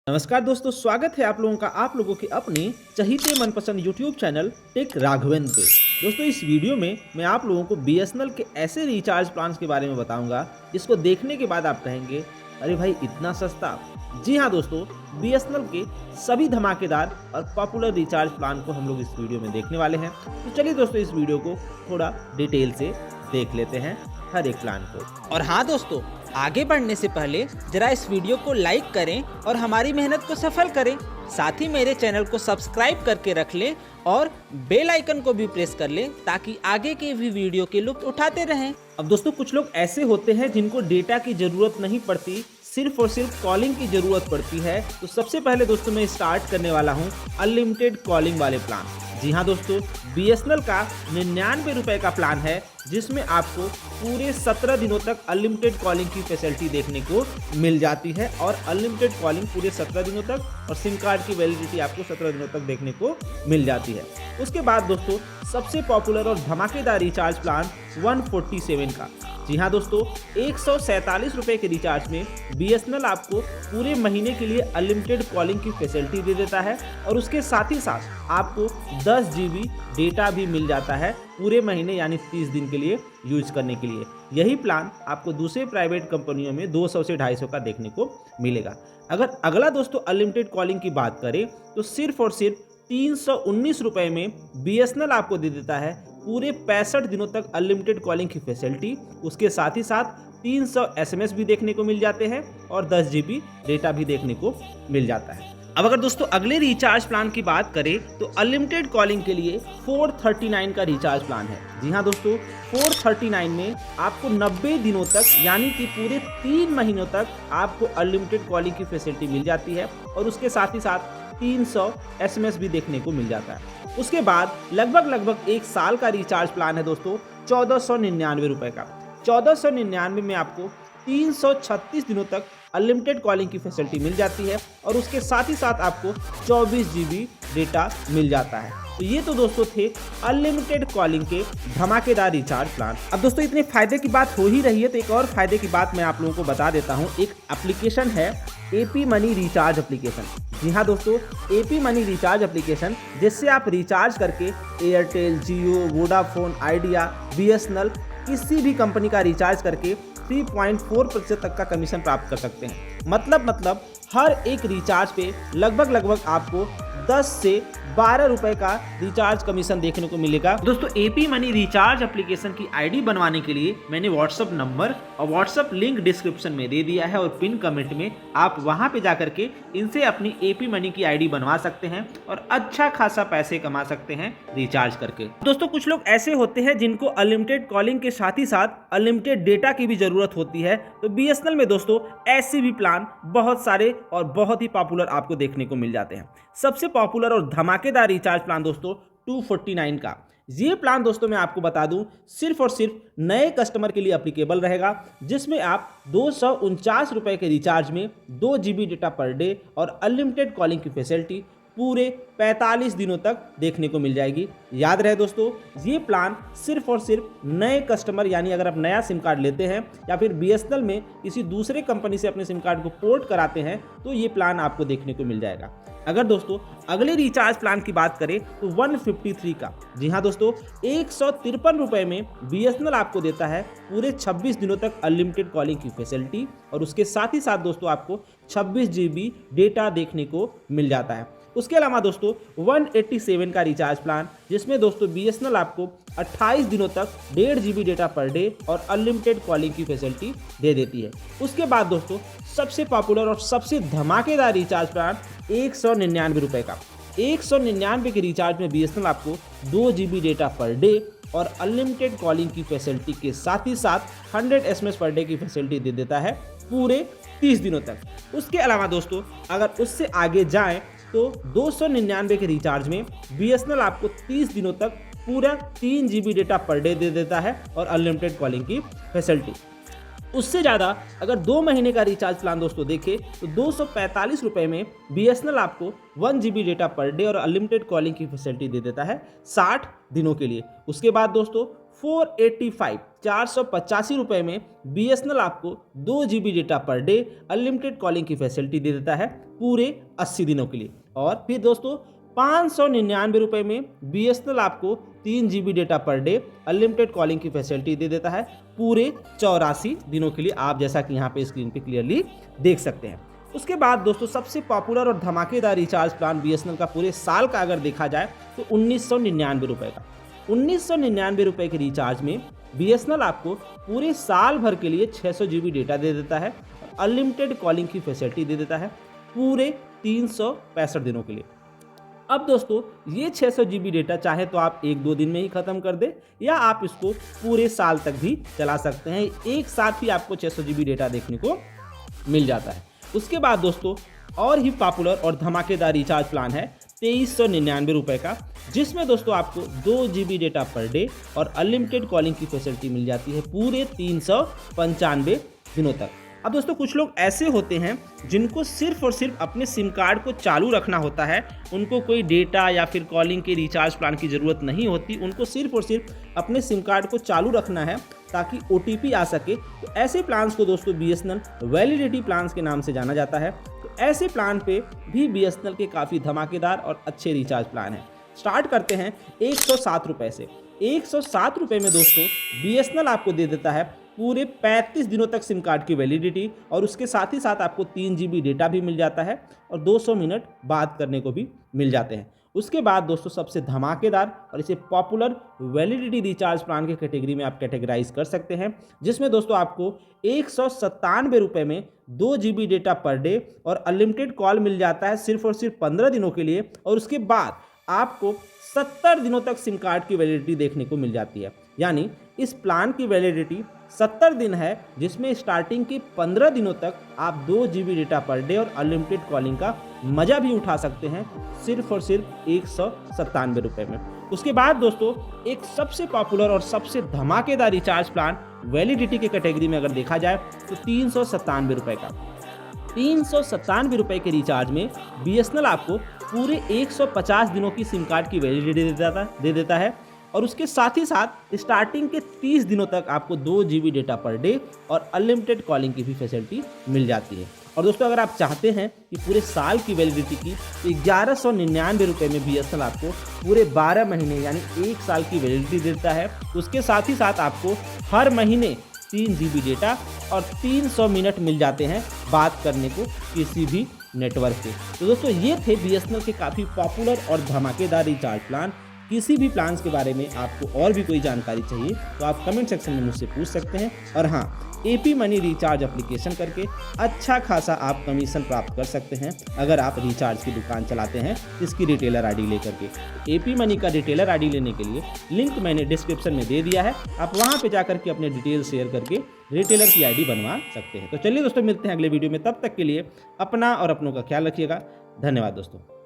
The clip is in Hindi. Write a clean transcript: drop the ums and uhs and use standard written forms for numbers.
नमस्कार दोस्तों, स्वागत है आप लोगों के अपने चहीते मनपसंद YouTube चैनल टेक राघवेंद्र पे। दोस्तों, इस वीडियो में मैं आप लोगों को BSNL के ऐसे रिचार्ज प्लान्स के बारे में बताऊंगा जिसको देखने के बाद आप कहेंगे अरे भाई इतना सस्ता। जी हाँ दोस्तों, BSNL के सभी धमाकेदार और पॉपुलर रिचार्ज प्लान को हम लोग इस वीडियो में देखने वाले हैं। तो चलिए दोस्तों, इस वीडियो को थोड़ा डिटेल से देख लेते हैं हर एक प्लान को। और हाँ दोस्तों, आगे बढ़ने से पहले जरा इस वीडियो को लाइक करें और हमारी मेहनत को सफल करें। साथ ही मेरे चैनल को सब्सक्राइब करके रख लें और बेल आइकन को भी प्रेस कर लें ताकि आगे के भी वीडियो के लुत्फ उठाते रहें। अब दोस्तों, कुछ लोग ऐसे होते हैं जिनको डेटा की जरूरत नहीं पड़ती, सिर्फ और सिर्फ कॉलिंग की जरूरत पड़ती है। तो सबसे पहले दोस्तों मैं स्टार्ट करने वाला हूं अनलिमिटेड कॉलिंग वाले प्लान। जी हाँ दोस्तों, BSNL का 99 रुपए का प्लान है जिसमें आपको पूरे 17 दिनों तक अनलिमिटेड कॉलिंग की फैसिलिटी देखने को मिल जाती है। और अनलिमिटेड कॉलिंग पूरे 17 दिनों तक और सिम कार्ड की वैलिडिटी आपको 17 दिनों तक देखने को मिल जाती है। उसके बाद दोस्तों सबसे पॉपुलर और धमाकेदार रिचार्ज प्लान 147 का। जी हाँ दोस्तों, 147 रुपए के रिचार्ज में BSNL आपको पूरे महीने के लिए अनलिमिटेड कॉलिंग की फैसिलिटी दे देता है और उसके साथ ही साथ आपको 10 GB डेटा भी मिल जाता है पूरे महीने, यानी 30 दिन के लिए यूज करने के लिए। यही प्लान आपको दूसरे प्राइवेट कंपनियों में 200 से 250 का देखने को मिलेगा। अगर अगला दोस्तों अनलिमिटेड कॉलिंग की बात करें तो सिर्फ और सिर्फ 319 रुपए में BSNL आपको दे देता है पूरे 65 दिनों तक अनलिमिटेड कॉलिंग की फैसिलिटी। उसके साथ ही साथ 300 SMS भी देखने को मिल जाते हैं और 10 GB डेटा भी देखने को मिल जाता है। अब अगर दोस्तों अगले रिचार्ज प्लान की बात करें तो अनलिमिटेड कॉलिंग के लिए 439 का रिचार्ज प्लान है। जी हाँ दोस्तों, 439 में आपको 90 दिनों तक यानी कि पूरे 3 महीनों तक आपको अनलिमिटेड कॉलिंग की फैसिलिटी मिल जाती है और उसके साथ ही साथ 300 SMS भी देखने को मिल जाता है। उसके बाद लगभग 1 साल का रिचार्ज प्लान है दोस्तों 1499 रुपए का। 1499 में आपको 336 दिनों तक अनलिमिटेड कॉलिंग की फैसिलिटी मिल जाती है और उसके साथ ही साथ आपको 24 GB डेटा मिल जाता है। तो ये तो दोस्तों थे अनलिमिटेड कॉलिंग के धमाकेदार रिचार्ज प्लान। अब दोस्तों इतने फायदे की बात हो ही रही है तो एक और फायदे की बात मैं आप लोगों को बता देता हूँ। एक एप्लीकेशन है AP मनी रिचार्ज एप्लीकेशन। जी हाँ दोस्तों, AP मनी रिचार्ज एप्लीकेशन जिससे आप रिचार्ज करके एयरटेल, जियो, वोडाफोन, आइडिया, BSNL किसी भी कंपनी का रिचार्ज करके 3.4% तक का कमीशन प्राप्त कर सकते हैं। मतलब हर एक रिचार्ज पे लगभग आपको 10 से 12 रुपए का रिचार्ज कमीशन देखने को मिलेगा। दोस्तों AP मनी रिचार्ज एप्लीकेशन की ID बनवाने के लिए मैंने WhatsApp नंबर और WhatsApp लिंक डिस्क्रिप्शन में दे दिया है और पिन कमेंट में आप वहां पे जाकर के इनसे अपनी AP मनी की ID बनवा सकते हैं और अच्छा खासा पैसे कमा सकते हैं रिचार्ज करके। दोस्तों कुछ लोग ऐसे होते हैं जिनको अनलिमिटेड कॉलिंग के साथ ही साथ अनलिमिटेड डेटा की भी जरूरत होती है। तो BSNL में दोस्तों ऐसे भी प्लान बहुत सारे और बहुत ही पॉपुलर आपको देखने को मिल जाते हैं। सबसे पॉपुलर और धमाकेदार रिचार्ज प्लान दोस्तों 249 का। ये प्लान दोस्तों मैं आपको बता दूं सिर्फ और सिर्फ नए कस्टमर के लिए एप्लीकेबल रहेगा, जिसमें आप 249 रुपए के रिचार्ज में 2 GB डेटा पर डे और अनलिमिटेड कॉलिंग की फैसिलिटी पूरे 45 दिनों तक देखने को मिल जाएगी। याद रहे दोस्तों, ये प्लान सिर्फ और सिर्फ नए कस्टमर, यानी अगर आप नया सिम कार्ड लेते हैं या फिर BSNL में किसी दूसरे कंपनी से अपने सिम कार्ड को पोर्ट कराते हैं तो ये प्लान आपको देखने को मिल जाएगा। अगर दोस्तों अगले रिचार्ज प्लान की बात करें तो 153 का। जी हाँ दोस्तों, 153 रुपए में BSNL आपको देता है पूरे 26 दिनों तक अनलिमिटेड कॉलिंग की फैसिलिटी और उसके साथ ही साथ दोस्तों आपको 26 GB डेटा देखने को मिल जाता है। उसके अलावा दोस्तों 187 का रिचार्ज प्लान जिसमें दोस्तों BSNL आपको 28 दिनों तक 1.5 GB डेटा पर डे और अनलिमिटेड कॉलिंग की फैसिलिटी दे देती है। उसके बाद दोस्तों सबसे पॉपुलर और सबसे धमाकेदार रिचार्ज प्लान 199 रुपए का। 199 के रिचार्ज में BSNL आपको 2 GB डेटा पर डे और अनलिमिटेड कॉलिंग की फैसिलिटी के साथ ही साथ 100 SMS पर डे की फैसिलिटी दे देता है पूरे 30 दिनों तक। उसके अलावा दोस्तों अगर उससे आगे जाएं तो 299 के रिचार्ज में BSNL आपको 30 दिनों तक पूरा 3 GB data per day they देता है और अनलिमिटेड कॉलिंग की फैसिलिटी। उससे ज़्यादा अगर 2 महीने का रिचार्ज प्लान दोस्तों देखें तो 245 रुपए में BSNL आपको 1 GB डेटा पर डे और अनलिमिटेड कॉलिंग की फैसिलिटी दे देता है 60 दिनों के लिए। उसके बाद दोस्तों 485 रुपए में BSNL आपको 2 GB data per day unlimited calling की फैसिलिटी दे देता है पूरे 80 दिनों के लिए। और फिर दोस्तों 599 रुपए में BSNL आपको 3 GB data per day unlimited calling की फैसिलिटी दे देता है पूरे 84 दिनों के लिए, आप जैसा कि यहाँ पे स्क्रीन पे क्लियरली देख सकते हैं। उसके बाद दोस्तों सबसे पॉपुलर और धमाकेदार रिचार्ज प्लान BSNL का पूरे साल का अगर देखा जाए तो 1999 रुपए का। 1999 रुपए के रिचार्ज में BSNL आपको पूरे साल भर के लिए 600 GB डेटा दे देता है और अनलिमिटेड कॉलिंग की फैसिलिटी दे देता है पूरे 365 दिनों के लिए। अब दोस्तों ये 600 GB डेटा चाहे तो आप 1-2 दिन में ही ख़त्म कर दे या आप इसको पूरे साल तक भी चला सकते हैं, एक साथ ही आपको 600 GB डेटा देखने को मिल जाता है। उसके बाद दोस्तों और ही पॉपुलर और धमाकेदार रिचार्ज प्लान है 2399 रुपए का, जिसमें दोस्तों आपको 2 GB डेटा पर डे और अनलिमिटेड कॉलिंग की फैसिलिटी मिल जाती है पूरे 395 दिनों तक। अब दोस्तों कुछ लोग ऐसे होते हैं जिनको सिर्फ और सिर्फ अपने सिम कार्ड को चालू रखना होता है, उनको कोई डेटा या फिर कॉलिंग के रिचार्ज प्लान की ज़रूरत नहीं होती, उनको सिर्फ और सिर्फ अपने सिम कार्ड को चालू रखना है ताकि OTP आ सके। तो ऐसे प्लान्स को दोस्तों BSNL वैलिडिटी प्लान्स के नाम से जाना जाता है। तो ऐसे प्लान पे भी BSNL के काफ़ी धमाकेदार और अच्छे रिचार्ज प्लान हैं। स्टार्ट करते हैं 107 रुपये से। 107 रुपये में दोस्तों BSNL आपको दे देता है पूरे 35 दिनों तक सिम कार्ड की वैलिडिटी और उसके साथ ही साथ आपको 3 GB डेटा भी मिल जाता है और 200 मिनट बात करने को भी मिल जाते हैं। उसके बाद दोस्तों सबसे धमाकेदार और इसे पॉपुलर वैलिडिटी रिचार्ज प्लान के कैटेगरी में आप कैटेगराइज कर सकते हैं, जिसमें दोस्तों आपको 197 रुपये में 2 GB डेटा पर डे और अनलिमिटेड कॉल मिल जाता है सिर्फ और सिर्फ 15 दिनों के लिए और उसके बाद आपको 70 दिनों तक सिम कार्ड की वैलिडिटी देखने को मिल जाती है। यानी इस प्लान की वैलिडिटी 70 दिन है, जिसमें स्टार्टिंग के 15 दिनों तक आप 2 GB डेटा पर डे और अनलिमिटेड कॉलिंग का मज़ा भी उठा सकते हैं सिर्फ और सिर्फ 197 रुपये में। उसके बाद दोस्तों एक सबसे पॉपुलर और सबसे धमाकेदार रिचार्ज प्लान वैलिडिटी के कैटेगरी में अगर देखा जाए तो 397 रुपये का। 397 रुपये के रिचार्ज में BSNL आपको पूरे 150 दिनों की सिम कार्ड की वैलिडिटी दे देता है और उसके साथ ही साथ स्टार्टिंग के 30 दिनों तक आपको 2 GB डेटा पर डे और अनलिमिटेड कॉलिंग की भी फैसिलिटी मिल जाती है। और दोस्तों अगर आप चाहते हैं कि पूरे साल की वैलिडिटी की तो 1199 रुपये में BSNL आपको पूरे 12 महीने यानी 1 साल की वैलिडिटी देता है। उसके साथ ही साथ आपको हर महीने 3 GB डेटा और 300 मिनट मिल जाते हैं बात करने को किसी भी नेटवर्क पे। तो दोस्तों ये थे BSNL के काफ़ी पॉपुलर और धमाकेदार रिचार्ज प्लान। किसी भी प्लान्स के बारे में आपको और भी कोई जानकारी चाहिए तो आप कमेंट सेक्शन में मुझसे पूछ सकते हैं। और हाँ, AP मनी रिचार्ज एप्लीकेशन करके अच्छा खासा आप कमीशन प्राप्त कर सकते हैं अगर आप रिचार्ज की दुकान चलाते हैं इसकी रिटेलर ID लेकर के। AP मनी का रिटेलर ID लेने के लिए लिंक मैंने डिस्क्रिप्शन में दे दिया है, आप वहाँ पे जाकर के अपने डिटेल शेयर करके रिटेलर की ID बनवा सकते हैं। तो चलिए दोस्तों मिलते हैं अगले वीडियो में, तब तक के लिए अपना और अपनों का ख्याल रखिएगा। धन्यवाद दोस्तों।